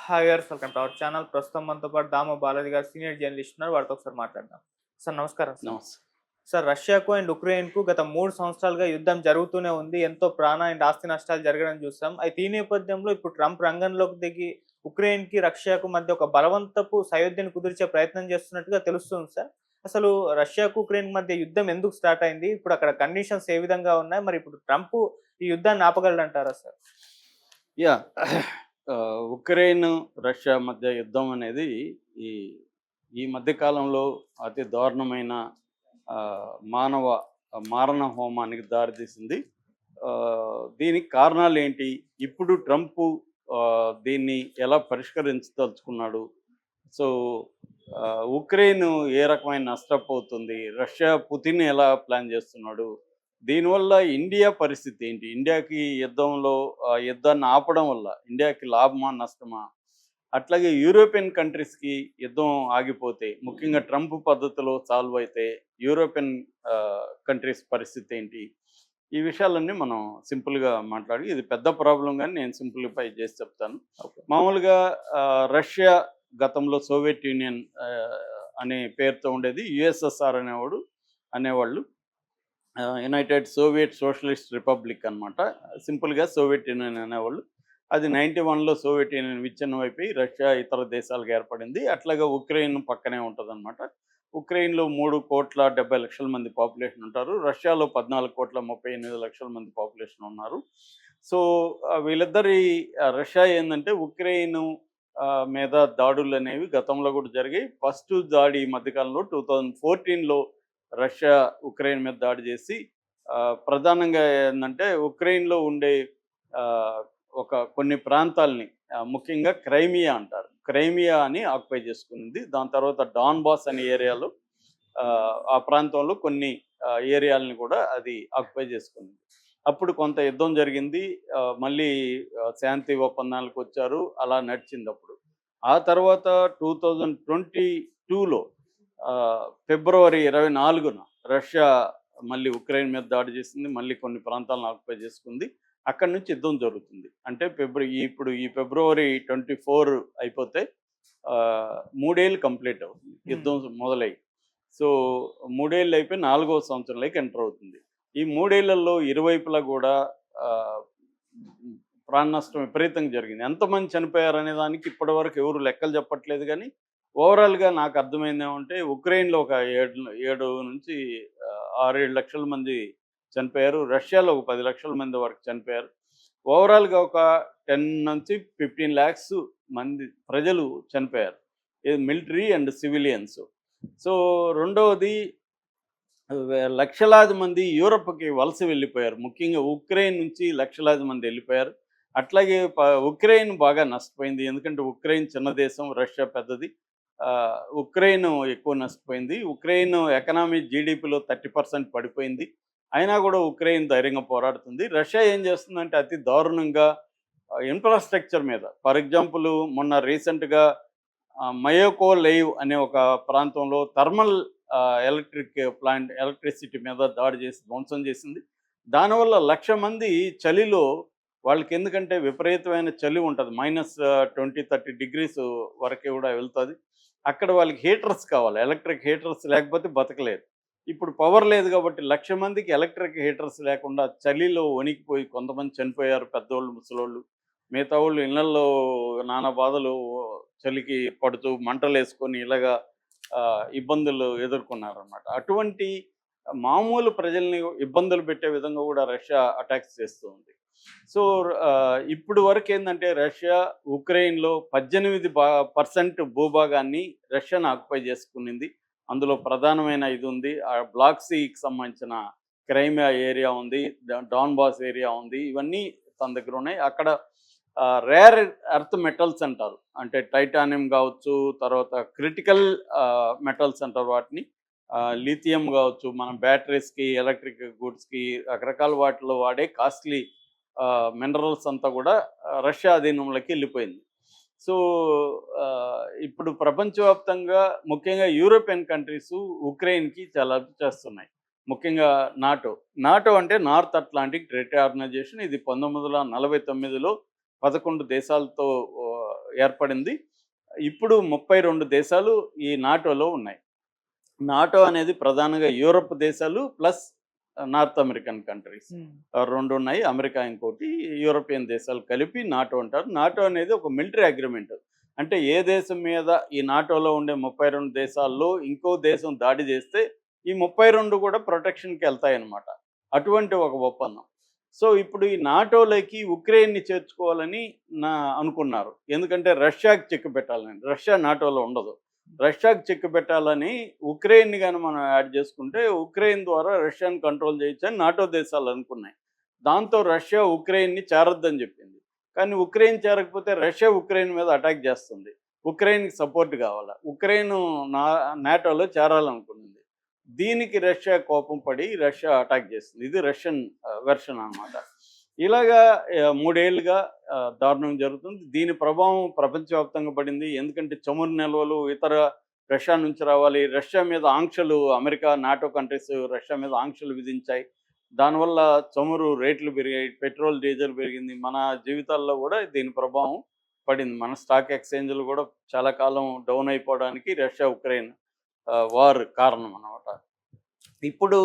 Hi గారు, welcome to our channel. ప్రస్తుతం మనతో పాటు దామ బాలాజీ గారు సీనియర్ జర్నలిస్ట్ ఉన్నారు. వారితో ఒకసారి మాట్లాడదాం. సార్ నమస్కారం సార్. నమస్తే. సార్, రష్యాకు అండ్ ఉక్రెయిన్‌కు గత 3 సంవత్సరాలుగా యుద్ధం జరుగుతూనే ఉంది. ఎంతో ప్రాణ అండ్ ఆస్తి నష్టాలు జరగడం చూసాం. అయితే ఈ నేపథ్యంలో ఇప్పుడు ట్రంప్ రంగంలోకి దిగి ఉక్రెయిన్‌కి, రష్యాకు మధ్య ఒక బలవంతపు సయోధ్యను కుదిర్చే ప్రయత్నం చేస్తున్నట్టుగా తెలుస్తుంది సార్. అసలు రష్యాకు, ఉక్రెయిన్ మధ్య యుద్ధం ఎందుకు స్టార్ట్ అయింది? ఇప్పుడు అక్కడ కండిషన్స్ ఏ విధంగా ఉన్నాయి? మరి ఇప్పుడు ట్రంప్ ఈ యుద్ధాన్ని ఆపగలడంటారా సార్? యాహ్! ఉక్రెయిన్, రష్యా మధ్య యుద్ధం అనేది ఈ ఈ మధ్య కాలంలో అతి దారుణమైన మానవ మారణ హోమానికి దారితీసింది. దీనికి కారణాలేంటి? ఇప్పుడు ట్రంపు దీన్ని ఎలా పరిష్కరించదలుచుకున్నాడు? సో, ఉక్రెయిన్ ఏ రకమైన నష్టపోతుంది? రష్యా పుతిన్ ఎలా ప్లాన్ చేస్తున్నాడు? దీనివల్ల ఇండియా పరిస్థితి ఏంటి? ఇండియాకి యుద్ధాన్ని ఆపడం వల్ల ఇండియాకి లాభమా? నష్టమా? అట్లాగే యూరోపియన్ కంట్రీస్‌కి యుద్ధం ఆగిపోతే, ముఖ్యంగా ట్రంప్ పద్ధతిలో సాల్వ్ అయితే యూరోపియన్ కంట్రీస్ పరిస్థితి ఏంటి? ఈ విషయాలన్నీ మనం సింపుల్‌గా మాట్లాడి, ఇది పెద్ద ప్రాబ్లమ్ గాని నేను సింప్లిఫై చేసి చెప్తాను. ఓకే. మామూలుగా రష్యా గతంలో సోవియట్ యూనియన్ అనే పేరుతో ఉండేది. యూఎస్ఎస్ఆర్ అనేవాళ్ళు. యునైటెడ్ సోవియట్ సోషలిస్ట్ రిపబ్లిక్ అనమాట. సింపుల్‌గా సోవియట్ యూనియన్ అనేవాళ్ళు. అది 91లో సోవియట్ యూనియన్ విచ్ఛిన్నం అయిపోయి రష్యా ఇతర దేశాలుగా ఏర్పడింది. అట్లాగే ఉక్రెయిన్ పక్కనే ఉంటదనమాట. ఉక్రెయిన్‌లో 3,70,00,000 మంది పాపులేషన్ ఉంటారు. రష్యాలో 14,38,00,000 మంది పాపులేషన్ ఉన్నారు. సో, వీళ్ళిద్దరి రష్యా ఏందంటే ఉక్రెయిన్ మీద దాడులనేవి గతంలో కూడా జరిగాయి. ఫస్ట్ దాడి ఈ మధ్యకాలంలో 2014లో రష్యా ఉక్రెయిన్ మీద దాడి చేసి ప్రధానంగా ఏందంటే ఉక్రెయిన్‌లో ఉండే ఆహ్, కొన్ని ప్రాంతాల్ని ముఖ్యంగా క్రైమియా అంటారు. క్రైమియా అని ఆక్యుపై చేసుకుంది. దాని తర్వాత డాన్‌బాస్ అనే ఏరియాలో ఆ ప్రాంతంలో కొన్ని ఏరియాలని కూడా అది ఆక్యుపై చేసుకుంది. అప్పుడు కొంత యుద్ధం జరిగింది. మళ్ళీ శాంతి ఒప్పందాలకొచ్చారు. అలా నడిచిందప్పుడు. ఆ తర్వాత 2022లో ఫిబ్రవరి 24న రష్యా మళ్ళీ ఉక్రెయిన్ మీద దాడి చేసింది. మళ్ళీ కొన్ని ప్రాంతాలను ఆక్యుపై చేసుకుంది. అక్కడి నుంచి యుద్ధం జరుగుతుంది. అంటే ఇప్పుడు ఈ ఫిబ్రవరి 24 అయిపోతే 3 ఏళ్ళు కంప్లీట్ అవుతుంది. యుద్ధం మొదలయ్యి. సో, 3 ఏళ్ళు అయిపోయి 4వ సంవత్సరంలోకి ఎంటర్ అవుతుంది. ఈ 3 ఏళ్లలో ఇరువైపులా కూడా ఆహ్, ప్రాణ నష్టం విపరీతంగా జరిగింది. ఎంతమంది చనిపోయారనే దానికి ఇప్పటివరకు ఎవరు లెక్కలు చెప్పట్లేదు గానీ, ఓవరాల్‌గా నాకు అర్థమైందేమంటే ఉక్రెయిన్‌లో ఒక 7 నుంచి 6, 7 లక్షల మంది చనిపోయారు. రష్యాలో ఒక 10 లక్షల మంది వరకు చనిపోయారు. ఓవరాల్‌గా ఒక 10 నుంచి 15 లాక్స్ మంది ప్రజలు చనిపోయారు. ఇది మిలిటరీ అండ్ సివిలియన్స్. సో, రెండవది లక్షలాది మంది యూరప్‌కి వలస వెళ్ళిపోయారు. ముఖ్యంగా ఉక్రెయిన్ నుంచి లక్షలాది మంది వెళ్ళిపోయారు. అట్లాగే ఉక్రెయిన్ బాగా నష్టపోయింది. ఎందుకంటే ఉక్రెయిన్ చిన్న దేశం, రష్యా పెద్దది. ఉక్రెయిన్ ఎక్కువ నష్టపోయింది. ఉక్రెయిన్ ఎకనామీ జీడీపీలో 30% పడిపోయింది. అయినా కూడా ఉక్రెయిన్ ధైర్యంగా పోరాడుతుంది. రష్యా ఏం చేస్తుందంటే అతి దారుణంగా ఇన్‌ఫ్రాస్ట్రక్చర్ మీద ఫర్ ఎగ్జాంపుల్ మొన్న రీసెంట్‌గా మయోకోలైవ్ అనే ఒక ప్రాంతంలో థర్మల్ ఎలక్ట్రిసిటీ మీద దాడి చేసి ధ్వంసం చేసింది. దానివల్ల 1,00,000 మంది చలిలో వాళ్ళకి ఎందుకంటే విపరీతమైన చలి ఉంటది. -20, 30 డిగ్రీస్ వరకు కూడా వెళ్తది. అక్కడ వాళ్ళకి హీటర్స్ కావాలి. ఎలక్ట్రిక్ హీటర్స్ లేకపోతే బతకలేరు. ఇప్పుడు పవర్ లేదు కాబట్టి 1,00,000 మందికి ఎలక్ట్రిక్ హీటర్స్ లేకుండా చలిలో వణికిపోయి కొంతమంది చనిపోయారు. పెద్దోళ్ళు, ముసలోళ్ళు. మిగతా వాళ్ళు ఇళ్లల్లో నానా బాధలు చలికి పడుతూ మంటలేసుకొని ఇలాగా ఇబ్బందులు ఎదుర్కొన్నారనమాట. అటువంటి మామూలు ప్రజల్ని ఇబ్బందులు పెట్టే విధంగా కూడా రష్యా అటాక్స్ చేస్తూ ఉంది. సో, ఇప్పుడు వరకేందంటే రష్యా ఉక్రెయిన్‌లో 18% భూభాగాన్ని రష్యాను ఆక్యుపై చేసుకునింది. అందులో ప్రధానమైన ఇది ఉంది. బ్లాక్ సీకి సంబంధించిన క్రైమియా ఏరియా ఉంది. డాన్‌బాస్ ఏరియా ఉంది. ఇవన్నీ తన దగ్గర ఉన్నాయి. అక్కడ రేర్ ఎర్త్ మెటల్స్ అంటారు. అంటే టైటానియం కావచ్చు, తర్వాత క్రిటికల్ మెటల్స్ అంటారు వాటిని. లిథియం కావచ్చు, మనం బ్యాటరీస్‌కి, ఎలక్ట్రిక్ గూడ్స్‌కి రకరకాల వాటిలో వాడే కాస్ట్‌లీ మినరల్స్ అంతా కూడా రష్యా అధీనంలోకి వెళ్ళిపోయింది. సో, ఇప్పుడు ప్రపంచవ్యాప్తంగా ముఖ్యంగా యూరోపియన్ కంట్రీస్ ఉక్రెయిన్‌కి చాలా హెల్ప్ చేస్తున్నాయి. ముఖ్యంగా నాటో. నాటో అంటే నార్త్ అట్లాంటిక్ ట్రీటీ ఆర్గనైజేషన్. ఇది 1949లో 11 దేశాలతో ఏర్పడింది. ఇప్పుడు 32 దేశాలు ఈ నాటోలో ఉన్నాయి. నాటో అనేది ప్రధానంగా యూరప్ దేశాలు ప్లస్ నార్త్ అమెరికన్ కంట్రీస్ 2 ఉన్నాయి. అమెరికా ఇంకోటి, యూరోపియన్ దేశాలు కలిపి నాటో అంటారు. నాటో అనేది ఒక మిలిటరీ అగ్రిమెంట్. అంటే ఏ దేశం మీద ఈ నాటోలో ఉండే 32 దేశాల్లో ఇంకో దేశం దాడి చేస్తే ఈ 32 కూడా ప్రొటెక్షన్కి వెళ్తాయన్నమాట. అటువంటి ఒక ఒప్పందం. సో ఇప్పుడు ఈ నాటోలోకి ఉక్రెయిన్ని చేర్చుకోవాలని అనుకున్నారు. ఎందుకంటే రష్యాకి చెక్ పెట్టాలని. రష్యా నాటోలో ఉండదు. రష్యాకి చెక్ పెట్టాలని ఉక్రెయిన్ని కానీ మనం యాడ్ చేసుకుంటే ఉక్రెయిన్ ద్వారా రష్యాని కంట్రోల్ చేయొచ్చని నాటో దేశాలు అనుకున్నాయి. దాంతో రష్యా ఉక్రెయిన్ని చేరొద్దని చెప్పింది. కానీ ఉక్రెయిన్ చేరకపోతే రష్యా ఉక్రెయిన్ మీద అటాక్ చేస్తుంది. ఉక్రెయిన్కి సపోర్ట్ కావాలా. ఉక్రెయిన్ నాటోలో చేరాలనుకున్నది. దీనికి రష్యా కోపం పడి రష్యా అటాక్ చేస్తుంది. ఇది రష్యన్ వెర్షన్ అన్నమాట. ఇలాగా 3 ఏళ్లుగా దారుణం జరుగుతుంది. దీని ప్రభావం ప్రపంచవ్యాప్తంగా పడింది. ఎందుకంటే చమురు నిల్వలు ఇతర రష్యా నుంచి రావాలి. రష్యా మీద ఆంక్షలు అమెరికా, నాటో కంట్రీస్ రష్యా మీద ఆంక్షలు విధించాయి. దానివల్ల చమురు రేట్లు పెరిగాయి, పెట్రోల్, డీజిల్ పెరిగింది. మన జీవితాల్లో కూడా దీని ప్రభావం పడింది. మన స్టాక్ ఎక్స్చేంజ్లు కూడా చాలా కాలం డౌన్ అయిపోవడానికి రష్యా ఉక్రెయిన్ వార్ కారణం అన్నమాట. ఇప్పుడు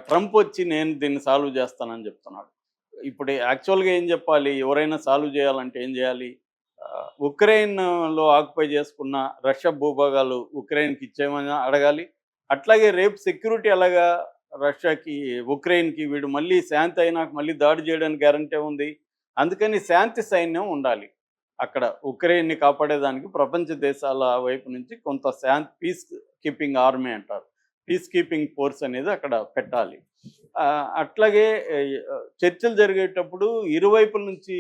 ట్రంప్ వచ్చి నేను దీన్ని సాల్వ్ చేస్తానని చెప్తున్నాడు. ఇప్పుడు యాక్చువల్గా ఏం చెప్పాలి, ఎవరైనా సాల్వ్ చేయాలంటే ఏం చేయాలి? ఉక్రెయిన్లో ఆక్యుపై చేసుకున్న రష్యా భూభాగాలు ఉక్రెయిన్కి ఇచ్చేయమని అడగాలి. అట్లాగే రేపు సెక్యూరిటీ ఎలాగా రష్యాకి, ఉక్రెయిన్కి, వీడు మళ్ళీ శాంతి అయినాక మళ్ళీ దాడి చేయడానికి గ్యారంటీ ఉంది. అందుకని శాంతి సైన్యం ఉండాలి అక్కడ. ఉక్రెయిన్ని కాపాడేదానికి ప్రపంచ దేశాల వైపు నుంచి కొంత పీస్ కీపింగ్ ఆర్మీ అంటారు, పీస్ కీపింగ్ ఫోర్స్ అనేది అక్కడ పెట్టాలి. అట్లాగే చర్చలు జరిగేటప్పుడు ఇరువైపుల నుంచి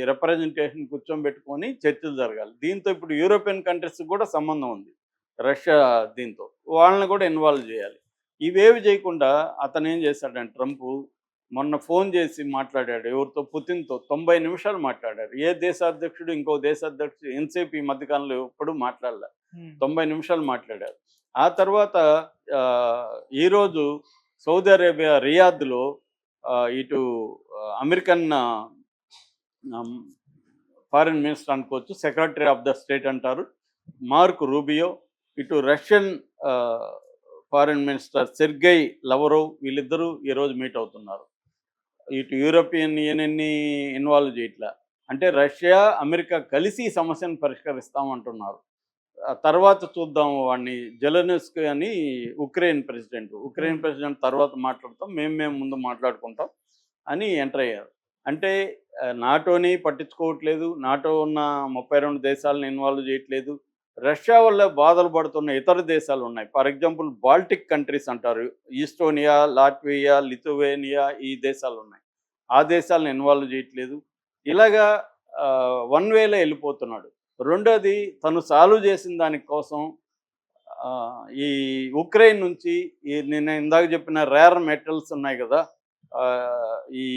రిప్రజెంటేషన్ కూర్చోబెట్టుకొని చర్చలు జరగాలి. దీంతో ఇప్పుడు యూరోపియన్ కంట్రీస్ కూడా సంబంధం ఉంది రష్యా. దీంతో వాళ్ళని కూడా ఇన్వాల్వ్ చేయాలి. ఇవేవి చేయకుండా అతను ఏం చేశాడంటే ట్రంప్ మొన్న ఫోన్ చేసి మాట్లాడాడు ఎవరితో, పుతిన్తో 90 నిమిషాలు మాట్లాడాడు. ఏ దేశాధ్యక్షుడు ఇంకో దేశాధ్యక్షుడు ఎంతసేపు ఈ మధ్యకాలంలో ఎప్పుడు మాట్లాడలే. 90 నిమిషాలు మాట్లాడారు. ఆ తర్వాత ఈరోజు సౌదీ అరేబియా రియాద్లో ఇటు అమెరికన్ ఫారిన్ మినిస్టర్ అనుకోవచ్చు, సెక్రటరీ ఆఫ్ ద స్టేట్ అంటారు, మార్క్ రూబియో, ఇటు రష్యన్ ఫారిన్ మినిస్టర్ సెర్గై లవరోవ్, వీళ్ళిద్దరూ ఈరోజు మీట్ అవుతున్నారు. ఇటు యూరోపియన్ యూనియన్ని ఇన్వాల్వ్ చేయట్లా. అంటే రష్యా, అమెరికా కలిసి ఈ సమస్యను పరిష్కరిస్తామంటున్నారు. తర్వాత చూద్దాం వాడిని, జెలెన్స్కీ అని ఉక్రెయిన్ ప్రెసిడెంట్ తర్వాత మాట్లాడతాం, మేము ముందు మాట్లాడుకుంటాం అని ఎంటర్ అయ్యారు. అంటే నాటోని పట్టించుకోవట్లేదు, నాటో ఉన్న 32 దేశాలను ఇన్వాల్వ్ చేయట్లేదు. రష్యా వల్ల బాధలు పడుతున్న ఇతర దేశాలు ఉన్నాయి. ఫర్ ఎగ్జాంపుల్ బాల్టిక్ కంట్రీస్ అంటారు, ఈస్టోనియా, లాట్వియా, లిథువేనియా, ఈ దేశాలు ఉన్నాయి. ఆ దేశాలను ఇన్వాల్వ్ చేయట్లేదు. ఇలాగా వన్ వేలో వెళ్ళిపోతున్నాడు. రెండోది, తను సాల్వ్ చేసిన దానికోసం ఈ ఉక్రెయిన్ నుంచి నేను ఇందాక చెప్పిన రేర్ మెటల్స్ ఉన్నాయి కదా, ఈ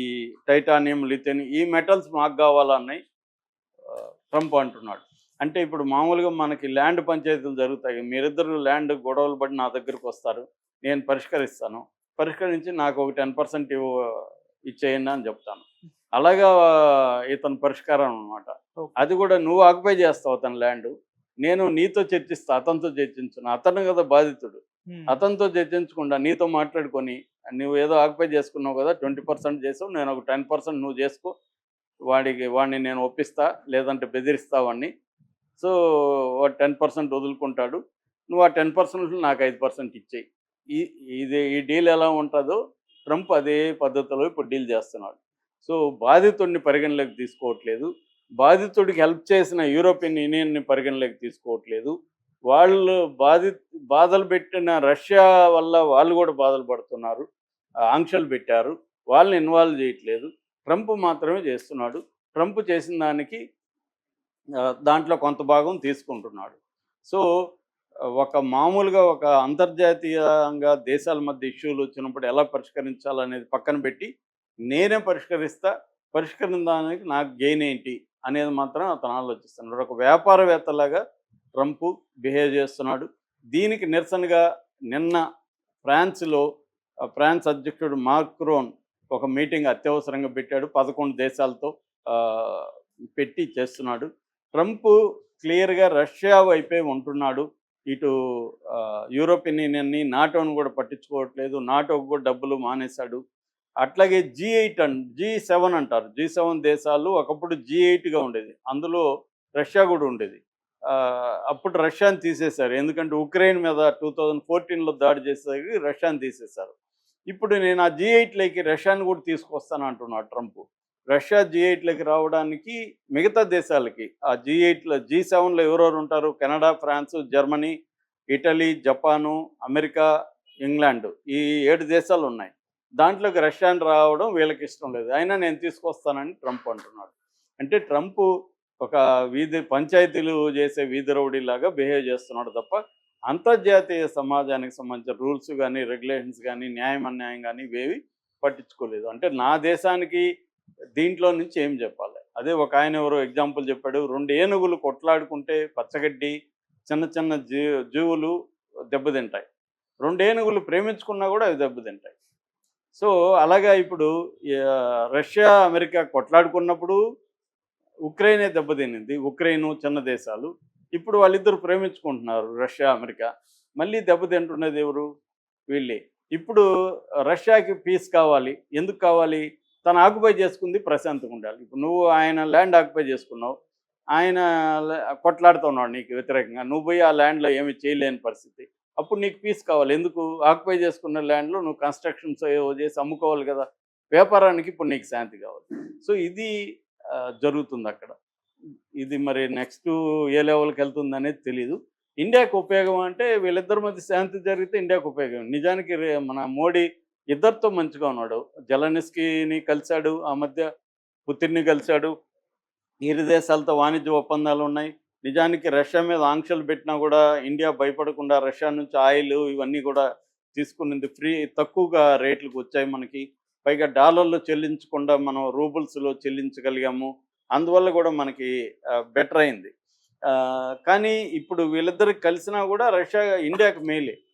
టైటానియం, లిథియం, ఈ మెటల్స్ మాకు కావాలన్నాయి ట్రంప్ అంటున్నాడు. అంటే ఇప్పుడు మామూలుగా మనకి ల్యాండ్ పంచాయతీలు జరుగుతాయి. మీరిద్దరు ల్యాండ్ గొడవలు పడి నా దగ్గరకు వస్తారు, నేను పరిష్కరిస్తాను, పరిష్కరించి నాకు ఒక 10% ఇచ్చేయండి అని చెప్తాను. అలాగా ఇతని పరిష్కారం అనమాట. అది కూడా నువ్వు ఆక్యుపై చేస్తావు అతని ల్యాండ్, నేను నీతో చర్చిస్తా, అతనితో చర్చించును. అతను కదా బాధితుడు. అతనితో చర్చించకుండా నీతో మాట్లాడుకొని, నువ్వు ఏదో ఆక్యుపై చేసుకున్నావు కదా, 20% చేసావు, నేను ఒక 10% నువ్వు చేసుకో, వాడిని నేను ఒప్పిస్తా, లేదంటే బెదిరిస్తా వాడిని. సో వాడు 10% వదులుకుంటాడు, నువ్వు ఆ 10% నాకు 5% ఇచ్చేయి. ఈ డీల్ ఎలా ఉంటుందో ట్రంప్ అదే పద్ధతిలో ఇప్పుడు డీల్ చేస్తున్నాడు. సో బాధితుడిని పరిగణలోకి తీసుకోవట్లేదు, బాధితుడికి హెల్ప్ చేసిన యూరోపియన్ యూనియన్ని పరిగణలోకి తీసుకోవట్లేదు. వాళ్ళు బాధలు పెట్టిన రష్యా వల్ల వాళ్ళు కూడా బాధలు పడుతున్నారు, ఆంక్షలు పెట్టారు, వాళ్ళని ఇన్వాల్వ్ చేయట్లేదు. ట్రంప్ మాత్రమే చేస్తున్నాడు. ట్రంప్ చేసిన దానికి దాంట్లో కొంత భాగం తీసుకుంటున్నాడు. సో మామూలుగా ఒక అంతర్జాతీయంగా దేశాల మధ్య ఇష్యూలు వచ్చినప్పుడు ఎలా పరిష్కరించాలనేది పక్కన పెట్టి, నేనే పరిష్కరించడానికి నాకు గెయిన్ ఏంటి అనేది మాత్రం అతను ఆలోచిస్తున్నాడు. ఒక వ్యాపారవేత్తలాగా ట్రంప్ బిహేవ్ చేస్తున్నాడు. దీనికి నిరసనగా నిన్న ఫ్రాన్స్ అధ్యక్షుడు మాక్రోన్ ఒక మీటింగ్ అత్యవసరంగా పెట్టాడు. 11 దేశాలతో పెట్టి చేస్తున్నాడు. ట్రంప్ క్లియర్గా రష్యా వైపే ఉంటున్నాడు. ఇటు యూరోపియన్ యూనియన్ని నాటోని కూడా పట్టించుకోవట్లేదు. నాటోకు కూడా డబ్బులు మానేశాడు. అట్లాగే G8 G7 అంటారు. G7 దేశాలు ఒకప్పుడు G8గా ఉండేది. అందులో రష్యా కూడా ఉండేది. అప్పుడు రష్యాని తీసేశారు. ఎందుకంటే ఉక్రెయిన్ మీద 2014లో దాడి చేసేసరికి రష్యాని తీసేశారు. ఇప్పుడు నేను ఆ G8లోకి రష్యాని కూడా తీసుకొస్తాను అంటున్నాడు ట్రంప్. రష్యా G8లోకి రావడానికి మిగతా దేశాలకి ఆ G7లో ఎవరెవరు ఉంటారు? Canada, France, Germany, Italy, Japan, America, England ఈ 7 దేశాలు ఉన్నాయి. దాంట్లోకి రష్యాని రావడం వీళ్ళకి ఇష్టం లేదు. అయినా నేను తీసుకొస్తానని ట్రంప్ అంటున్నాడు. అంటే ట్రంప్ ఒక పంచాయతీలు చేసే వీధి రౌడీలాగా బిహేవ్ చేస్తున్నాడు తప్ప అంతర్జాతీయ సమాజానికి సంబంధించిన రూల్స్ కానీ, రెగ్యులేషన్స్ కానీ, న్యాయం అన్యాయం కానీ ఇవేవి పట్టించుకోలేదు. అంటే నా దేశానికి దీంట్లో నుంచి ఏం చెప్పాలి? అదే ఒక ఆయన ఎవరో ఎగ్జాంపుల్ చెప్పాడు. 2 ఏనుగులు కొట్లాడుకుంటే పచ్చగడ్డి, చిన్న చిన్న జీవులు దెబ్బతింటాయి. 2 ఏనుగులు ప్రేమించుకున్నా కూడా అవి దెబ్బతింటాయి. సో అలాగా ఇప్పుడు రష్యా, అమెరికా కొట్లాడుకున్నప్పుడు ఉక్రెయినే దెబ్బతినింది. ఉక్రెయిను చిన్న దేశాలు. ఇప్పుడు వాళ్ళిద్దరు ప్రేమించుకుంటున్నారు రష్యా, అమెరికా. మళ్ళీ దెబ్బతింటున్నది ఎవరు? వీళ్ళే. ఇప్పుడు రష్యాకి పీస్ కావాలి. ఎందుకు కావాలి? తను ఆక్యుపై చేసుకుంది ప్రశాంతంగా ఉండాలి. ఇప్పుడు నువ్వు ఆయన ల్యాండ్ ఆక్యుపై చేసుకున్నావు. ఆయన కొట్లాడుతున్నాడు నీకు వ్యతిరేకంగా. నువ్వు పోయి ఆ ల్యాండ్లో ఏమి చేయలేని పరిస్థితి. అప్పుడు నీకు పీస్ కావాలి. ఎందుకు? ఆక్యుపై చేసుకున్న ల్యాండ్లో నువ్వు కన్స్ట్రక్షన్స్ ఏవో చేసి అమ్ముకోవాలి కదా! వ్యాపారానికి ఇప్పుడు నీకు శాంతి కావాలి. సో ఇది జరుగుతుంది అక్కడ. ఇది మరి నెక్స్ట్ ఏ లెవెల్కి వెళ్తుందనేది తెలీదు. ఇండియాకు ఉపయోగం అంటే వీళ్ళిద్దరి మధ్య శాంతి జరిగితే ఇండియాకు ఉపయోగం. నిజానికి మన మోడీ ఇద్దరితో మంచిగా ఉన్నాడు. జెలెన్స్కీని కలిశాడు, ఆ మధ్య పుతిన్ని కలిశాడు. ఇరు దేశాలతో వాణిజ్య ఒప్పందాలు ఉన్నాయి. నిజానికి రష్యా మీద ఆంక్షలు పెట్టినా కూడా ఇండియా భయపడకుండా రష్యా నుంచి ఆయిల్ ఇవన్నీ కూడా తీసుకునింది. తక్కువగా రేట్లకు వచ్చాయి మనకి. పైగా డాలర్లో చెల్లించకుండా మనం రూబుల్స్లో చెల్లించగలిగాము. అందువల్ల కూడా మనకి బెటర్ అయింది. కానీ ఇప్పుడు వీళ్ళిద్దరికి కలిసినా కూడా రష్యా ఇండియాకి మేలే.